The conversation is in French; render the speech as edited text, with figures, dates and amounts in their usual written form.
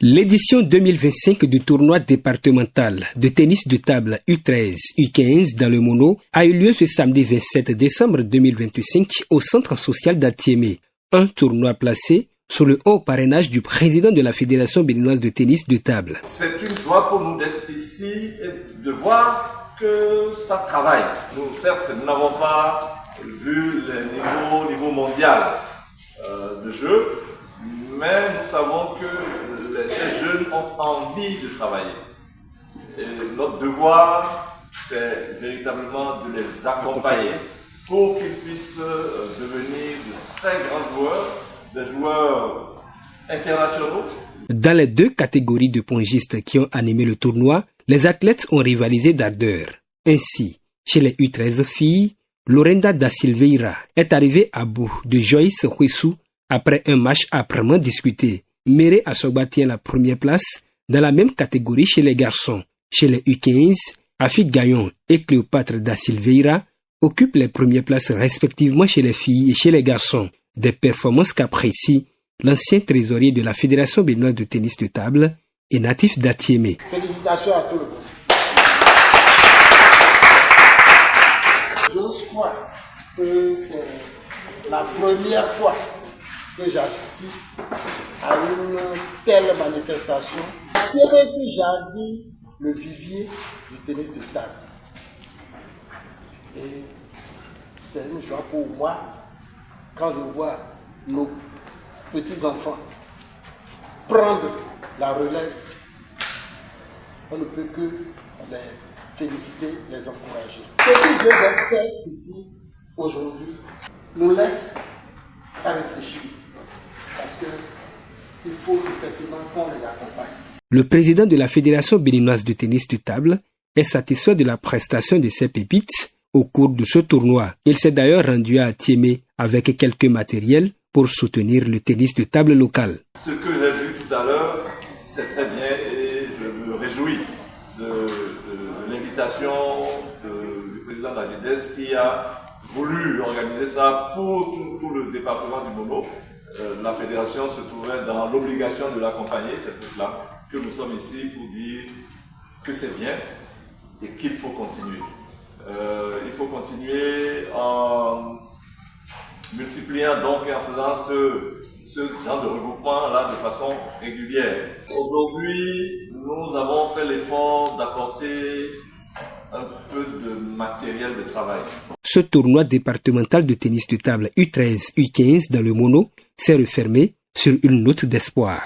L'édition 2025 du tournoi départemental de tennis de table U13, U15 dans le Mono a eu lieu ce samedi 27 décembre 2025 au centre social d'Atiémé. Un tournoi placé sous le haut parrainage du président de la Fédération béninoise de tennis de table. C'est une joie pour nous d'être ici et de voir que ça travaille. Nous, certes, nous n'avons pas vu le niveau mondial de jeu, mais nous savons que ces jeunes ont envie de travailler. Et notre devoir, c'est véritablement de les accompagner pour qu'ils puissent devenir de très grands joueurs, des joueurs internationaux. Dans les deux catégories de pongistes qui ont animé le tournoi, les athlètes ont rivalisé d'ardeur. Ainsi, chez les U13 filles, Lorenda da Silveira est arrivée à bout de Joyce Huessou après un match âprement disputé. Méré Asogba tient la première place dans la même catégorie chez les garçons. Chez les U15, Afik Gayon et Cléopâtre da Silveira occupent les premières places respectivement chez les filles et chez les garçons. Des performances qu'apprécie l'ancien trésorier de la Fédération béninoise de tennis de table et natif d'Atiémé. Félicitations à tout le monde. J'ose croire que c'est la première fois que j'assiste à une telle manifestation. Atiémé fut jadis le vivier du tennis de table. Et c'est une joie pour moi quand je vois nos petits-enfants prendre la relève. On ne peut que les féliciter, les encourager. Ce qui vient d'être fait ici, aujourd'hui, nous laisse à réfléchir. Parce qu'il faut effectivement qu'on les accompagne. Le président de la Fédération béninoise de tennis de table est satisfait de la prestation de ses pépites au cours de ce tournoi. Il s'est d'ailleurs rendu à Atiémé avec quelques matériels pour soutenir le tennis de table local. Ce que j'ai vu tout à l'heure, c'est très bien et je me réjouis de l'invitation du président de la GDS qui a voulu organiser ça pour tout le département du Mono. La fédération se trouvait dans l'obligation de l'accompagner, c'est pour cela que nous sommes ici pour dire que c'est bien et qu'il faut continuer. Il faut continuer en multipliant donc et en faisant ce genre de regroupement-là de façon régulière. Aujourd'hui, nous avons fait l'effort d'apporter un peu de matériel de travail. Ce tournoi départemental de tennis de table U13, U15 dans le Mono s'est refermé sur une note d'espoir.